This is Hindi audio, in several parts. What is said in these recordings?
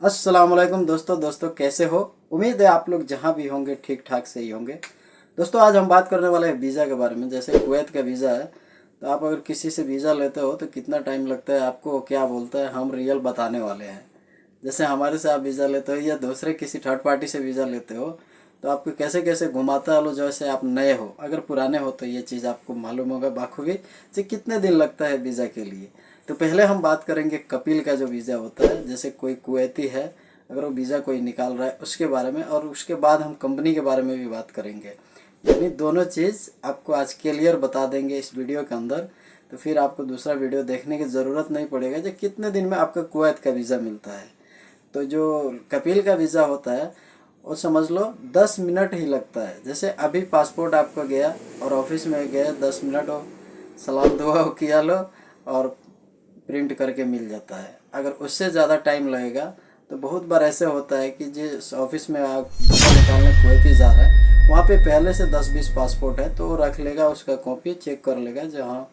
अस्सलाम वालेकुम दोस्तों कैसे हो। उम्मीद है आप लोग जहाँ भी होंगे ठीक ठाक से ही होंगे। दोस्तों आज हम बात करने वाले हैं वीज़ा के बारे में। जैसे कुवैत का वीज़ा है, तो आप अगर किसी से वीज़ा लेते हो तो कितना टाइम लगता है, आपको क्या बोलता है, हम रियल बताने वाले हैं। जैसे हमारे से आप वीज़ा लेते हो या दूसरे किसी थर्ड पार्टी से वीज़ा लेते हो, तो आपको कैसे कैसे घुमाता है लो। जैसे आप नए हो, अगर पुराने हो तो ये चीज़ आपको मालूम होगा बाखूबी कि कितने दिन लगता है वीज़ा के लिए। तो पहले हम बात करेंगे कपिल का जो वीज़ा होता है। जैसे कोई कुवैती है, अगर वो वीज़ा कोई निकाल रहा है उसके बारे में, और उसके बाद हम कंपनी के बारे में भी बात करेंगे। यानी दोनों चीज़ आपको आज क्लियर बता देंगे इस वीडियो के अंदर। तो फिर आपको दूसरा वीडियो देखने की ज़रूरत नहीं पड़ेगा जो कितने दिन में आपका कुवैत का वीज़ा मिलता है। तो जो कपिल का वीज़ा होता है वो समझ लो 10 मिनट ही लगता है। जैसे अभी पासपोर्ट आपका गया और ऑफिस में गए, 10 मिनट हो, सलाम दुआ हो किया लो और प्रिंट करके मिल जाता है। अगर उससे ज़्यादा टाइम लगेगा तो बहुत बार ऐसे होता है कि जिस ऑफिस में आप वीज़ा निकालने कुवैती जा रहा है, वहाँ पे पहले से 10-20 पासपोर्ट है, तो वो रख लेगा, उसका कॉपी चेक कर लेगा जो हाँ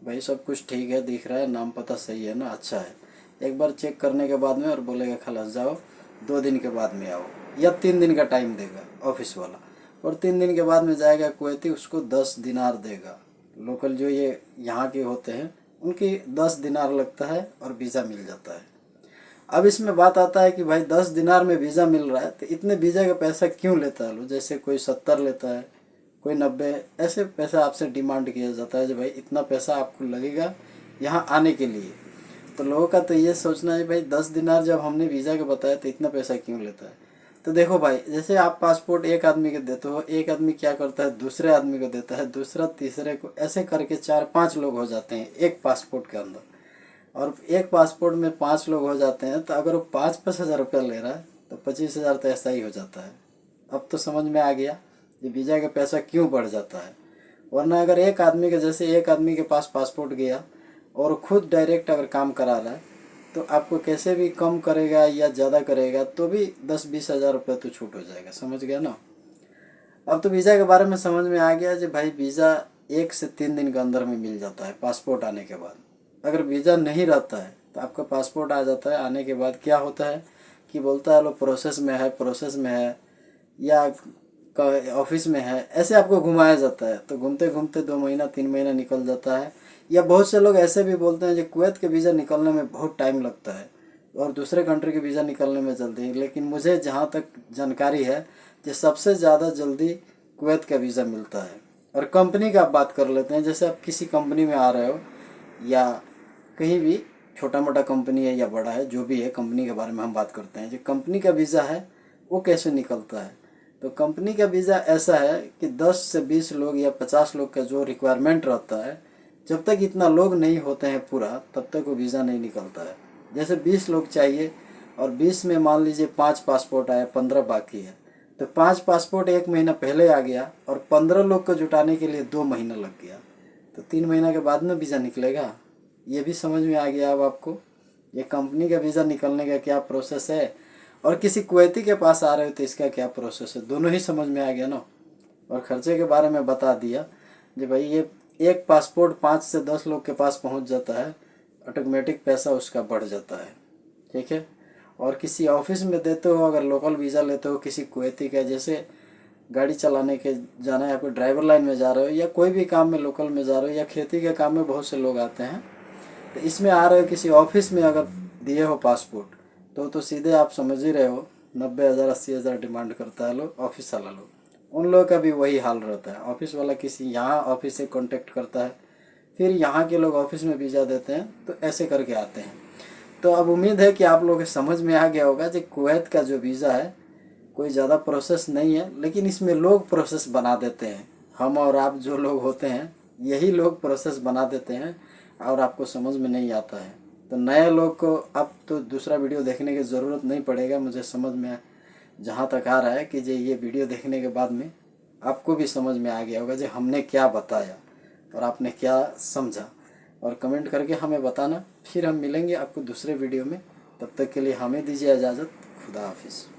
भाई सब कुछ ठीक है, दिख रहा है, नाम पता सही है ना, अच्छा है। एक बार चेक करने के बाद में और बोलेगा खलास जाओ, 2 दिन के बाद में आओ, या 3 दिन का टाइम देगा ऑफिस वाला। और 3 दिन के बाद में जाएगा कुवैती, उसको 10 दिनार देगा। लोकल जो ये यहाँ के होते हैं उनकी 10 दिनार लगता है और वीज़ा मिल जाता है। अब इसमें बात आता है कि भाई 10 दिनार में वीज़ा मिल रहा है तो इतने वीज़ा का पैसा क्यों लेता है लो। जैसे कोई 70 लेता है, कोई 90, ऐसे पैसा आपसे डिमांड किया जाता है जो भाई इतना पैसा आपको लगेगा यहाँ आने के लिए। तो लोगों का तो ये सोचना है भाई 10 दिनार जब हमने वीज़ा का बताया तो इतना पैसा क्यों लेता है। तो देखो भाई, जैसे आप पासपोर्ट एक आदमी के देते हो, एक आदमी क्या करता है दूसरे आदमी को देता है, दूसरा तीसरे को, ऐसे करके 4-5 लोग हो जाते हैं एक पासपोर्ट के अंदर। और एक पासपोर्ट में 5 लोग हो जाते हैं, तो अगर वो 5-5 हज़ार रुपया ले रहा है तो 25 हज़ार तो ऐसा ही हो जाता है। अब तो समझ में आ गया कि वीज़ा का पैसा क्यों बढ़ जाता है। वरना अगर एक आदमी के, जैसे एक आदमी के पास पासपोर्ट गया और खुद डायरेक्ट अगर काम करा रहा है, तो आपको कैसे भी कम करेगा या ज़्यादा करेगा तो भी 10-20 हज़ार रुपये तो छूट हो जाएगा। समझ गया ना। अब तो वीज़ा के बारे में समझ में आ गया कि भाई वीज़ा 1 से 3 दिन के अंदर में मिल जाता है पासपोर्ट आने के बाद। अगर वीज़ा नहीं रहता है तो आपका पासपोर्ट आ जाता है, आने के बाद क्या होता है कि बोलता है लो प्रोसेस में है, प्रोसेस में है, या ऑफिस में है, ऐसे आपको घुमाया जाता है। तो घूमते घूमते 2 महीना 3 महीना निकल जाता है। या बहुत से लोग ऐसे भी बोलते हैं कि कुवैत के वीज़ा निकलने में बहुत टाइम लगता है और दूसरे कंट्री के वीज़ा निकलने में जल्दी है। लेकिन मुझे जहाँ तक जानकारी है कि सबसे ज़्यादा जल्दी कुवैत का वीज़ा मिलता है। और कंपनी का आप बात कर लेते हैं। जैसे आप किसी कंपनी में आ रहे हो या कहीं भी, छोटा मोटा कंपनी है या बड़ा है, जो भी है, कंपनी के बारे में हम बात करते हैं। जो कंपनी का वीज़ा है वो कैसे निकलता है, तो कंपनी का वीज़ा ऐसा है कि 10 से 20 लोग या 50 लोग का जो रिक्वायरमेंट रहता है, जब तक इतना लोग नहीं होते हैं पूरा, तब तक वो वीज़ा नहीं निकलता है। जैसे 20 लोग चाहिए और 20 में मान लीजिए 5 पासपोर्ट आए, 15 बाकी है, तो 5 पासपोर्ट 1 महीना पहले आ गया और 15 लोग को जुटाने के लिए 2 महीना लग गया। तो 3 महीना के बाद में वीज़ा निकलेगा। ये भी समझ में आ गया अब आपको ये कंपनी का वीज़ा निकलने का क्या प्रोसेस है, और किसी कुवैती के पास आ रहे हो तो इसका क्या प्रोसेस है। दोनों ही समझ में आ गया ना। और खर्चे के बारे में बता दिया कि भाई ये एक पासपोर्ट 5 से 10 लोग के पास पहुंच जाता है, ऑटोमेटिक पैसा उसका बढ़ जाता है। ठीक है। और किसी ऑफिस में देते हो, अगर लोकल वीज़ा लेते हो किसी कुवैती का, जैसे गाड़ी चलाने के जाना है आपको, ड्राइवर लाइन में जा रहे हो या कोई भी काम में लोकल में जा रहे हो या खेती के काम में बहुत से लोग आते हैं, तो इसमें आ रहे हो किसी ऑफिस में अगर दिए हो पासपोर्ट, तो सीधे आप समझ ही रहे हो 90 हज़ार 80 हज़ार डिमांड करता है लोग, ऑफिस वाला लोग। उन लोगों का भी वही हाल रहता है। ऑफिस वाला किसी यहाँ ऑफिस से कांटेक्ट करता है, फिर यहाँ के लोग ऑफिस में वीज़ा देते हैं, तो ऐसे करके आते हैं। तो अब उम्मीद है कि आप लोगों के समझ में आ गया होगा कि कुवैत का जो वीज़ा है कोई ज़्यादा प्रोसेस नहीं है, लेकिन इसमें लोग प्रोसेस बना देते हैं। हम और आप जो लोग होते हैं यही लोग प्रोसेस बना देते हैं और आपको समझ में नहीं आता है। तो नए लोग को अब तो दूसरा वीडियो देखने की ज़रूरत नहीं पड़ेगा। मुझे समझ में जहाँ तक आ रहा है कि ये वीडियो देखने के बाद में आपको भी समझ में आ गया होगा जो हमने क्या बताया और आपने क्या समझा। और कमेंट करके हमें बताना। फिर हम मिलेंगे आपको दूसरे वीडियो में। तब तक के लिए हमें दीजिए इजाज़त। खुदा हाफिज़।